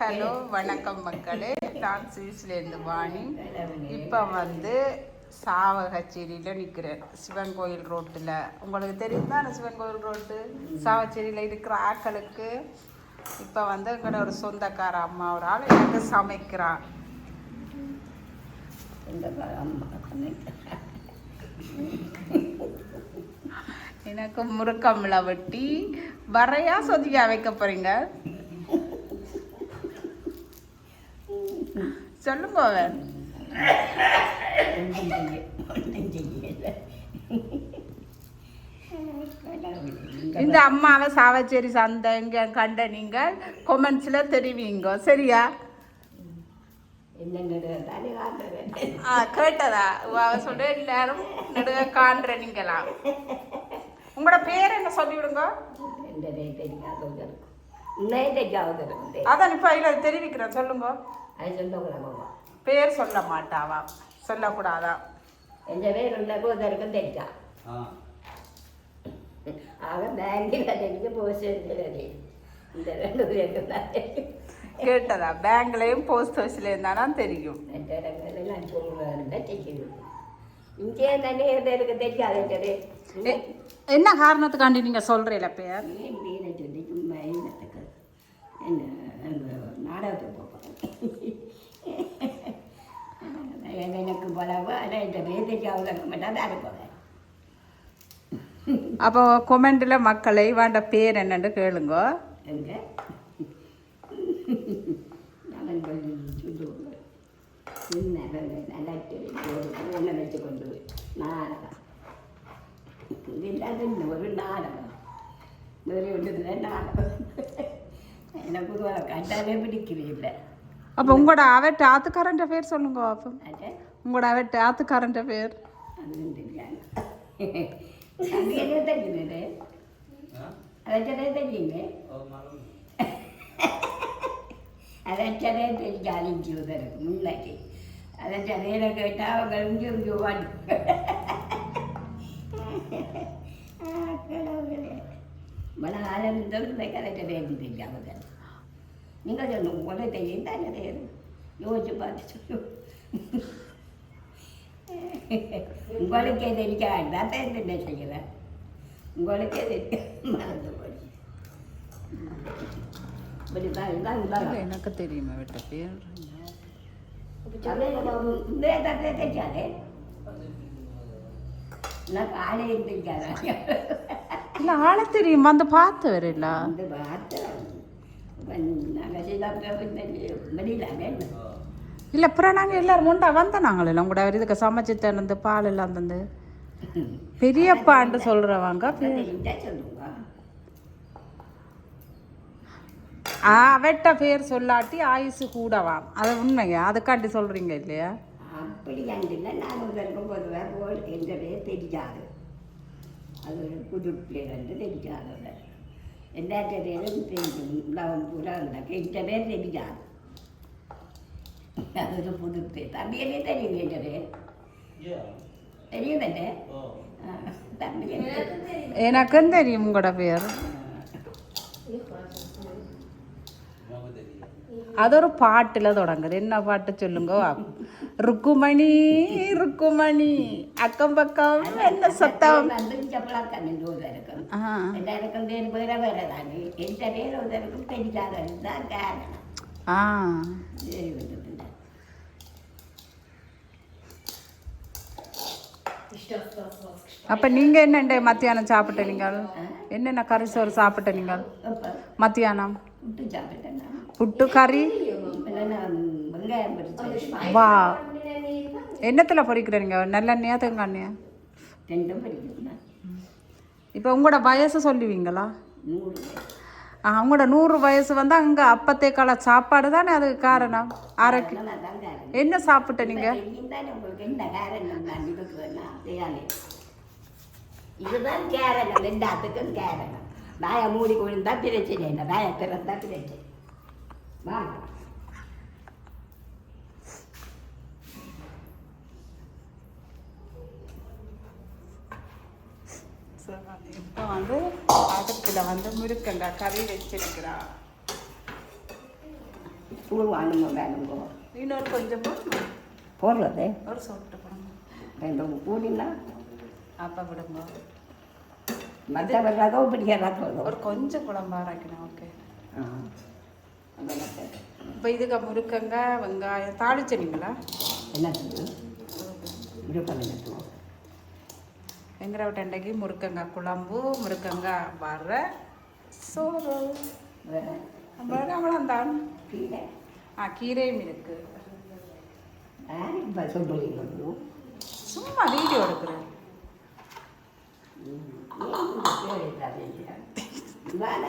Hello வணக்கம் மக்களே, நான் சுவிஸ்லேருந்து வாணி. இப்போ சாவகச்சேரியில் நிற்கிறேன், சிவன் கோயில் ரோட்டில். உங்களுக்கு தெரியும் தானே சிவன் கோயில் ரோட்டு? சாவகச்சேரியில் இருக்கிற ஆட்களுக்கு இப்போ எங்களோட ஒரு சொந்தக்கார அம்மா ஒரு ஆள் எனக்கு சமைக்கிறான். எனக்கு முறுக்கம்ல வெட்டி வரையா சொதியா வைக்க போறீங்க. சொல்லுங்க. இந்த அம்மாவை சாவச்சேரி சந்தை இங்க கண்ட நீங்கள் கொமெண்ட்ஸ்ல தெரிவிங்க, சரியா? கேட்டதா சொல்ற எல்லாரும் நடுக காண்ற நீங்களாம். உங்களோட பேர் என்ன சொல்லி விடுங்க. அதான் இப்ப இல்ல தெரிவிக்கிறேன், சொல்லுங்க. பேர் சொல்ல மாட்டாவா? சொல்லக்கூடாதா? எந்த பேர் உள்ள கோதருக்கும் தெரியா. கேட்டதா? பேங்க்லயும் போஸ்ட் ஆஃபீஸ்லயும் தானா தெரியும். என்ன காரணத்துக்காண்டி நீங்க சொல்றீல பேர்? எனக்கு போலவா இந்த பேர் தெரியாத மாட்டா இருப்பேன். அப்போ கொமெண்ட்ல மக்களை வேண்ட பேர் என்னன்னு கேளுங்க. வச்சு கொண்டு நாடகம் ஒரு நாடகம் வேறு ஒன்று நாடகம் எனக்கு கண்டாலே பிடிக்கிறீல்ல. அப்போ உங்களோட அவட்ட ஆத்துக்காரன்ற பேர் சொல்லுங்க. அப்போ உங்களோட அவட்ட ஆத்துக்காரன்ற பேர் அது தெரியாது. தெரியுமே அதே தெரியுமே அதே தெரிஞ்சாலிஞ்சு இருக்கு முன்னாடி அதை சதையில கேட்டால் அவங்க இங்கே இங்கே வாடி மழை ஆரம்பித்தோடு கதை சதையை தெரியாமல் நீங்கள் சொல்லுங்க. உங்களே தெரியும் தானே தெரியாது, யோசிச்சு பார்த்து சொல்லுவோம். உங்களுக்கே தெரிக்க வேண்டாம் தான் என்ன செய்கிறேன். உங்களுக்கே தெரிக்க மறந்து போச்சு. எனக்கு தெரியுமா விட்ட பேர்? தெரியாதே நான் ஆளையும் தெரியாத. இல்லை ஆளை தெரியும், வந்து பார்த்து வரல. வந்து பார்த்து இல்லை அப்புறம் நாங்கள் எல்லாரும் உண்டா வந்தோம். நாங்கள் எல்லாம் கூட இதுக்கு சமைச்சு தந்து பால் எல்லாம் தந்து பெரியப்பான்னு சொல்கிறவங்க அவட்ட பேர் சொல்லாட்டி ஆயுசு கூடவாம். அது உண்மையா? அதுக்காண்டி சொல்கிறீங்க இல்லையா? அப்படி கண்டில்லை. நான் இருக்கும் பொதுவாக எந்த பேர் தெரியாது. அது ஒரு புது பேர் வந்து தெரியாது. எல்லாத்த பேரும் தெரியும். உலகம் பூரா இருந்தாக்க இந்த பேர் தெரியாது. அது ஒரு புது பேர். தம்பியிலே தெரியும் எந்த பேர் தெரியும் தானே. தம்பி எனக்கும் தெரியும் உங்களோட பேர். அது ஒரு பாட்டில் தொடங்குது. என்ன பாட்டு சொல்லுங்க. ருக்குமணி ருக்குமணி அக்கம் பக்கம் என்ன சத்தம். எல்லாருக்கும் பேர் பேர வேலை தானே. எந்த பேர் ஒருத்தருக்கும் தெரியாதான் காரணம். அப்ப நீங்க என்ன மத்தியானம் சாப்பிட்ட? நீங்கள் என்னென்ன கறி சோறு சாப்பிட்ட? நீங்கள் மத்தியானம் புட்டு கறி. வா, என்னத்துல பொரிக்கிறீங்க? நல்லெண்ணெயா தேங்காய்யா? இப்போ உங்களோட வயசு சொல்லுவீங்களா? உங்களோட 100 வயசு அங்கே அப்பத்தே கால சாப்பாடு தானே அதுக்கு காரணம். ஆரோக்கியம் என்ன சாப்பிட்ட நீங்க? இதுதான் காரணம். எல்லாத்துக்கும் காரணம். நாய மூடி கொழுந்தா பிரச்சனை இல்லை, நாய பிறந்தா பிரச்சனை. வாங்க இப்போ அடுப்பில் முருக்கங்காய் கறி வச்சிருக்கிறா. தூள் வாங்கணுமோ வேணுங்கோ இன்னொரு கொஞ்சம் போடணும். போடுறது ஒரு சொட்டு போடணும். ரெண்டு கூடினா அப்போ விடுங்க. மற்ற வெள்ளாதோ பிடிக்கிறதோ ஒரு கொஞ்சம் குழம்பா அரைக்கணும். ஓகே. அந்த மற்ற இப்போ இதுக்கு முருக்கங்காய் வெங்காயம் தாளிச்சனிங்களா? என்ன செய்யணும் விருப்பம் எங்கட விட்டண்டைக்கு முருக்கங்காய் குழம்பு, முருக்கங்காய் வர சோறு அவ்வளோதான். கீரை கீரையும் இருக்கு. சொல்லுங்க சும்மா வீடியோ எடுக்கிறேன். வேலை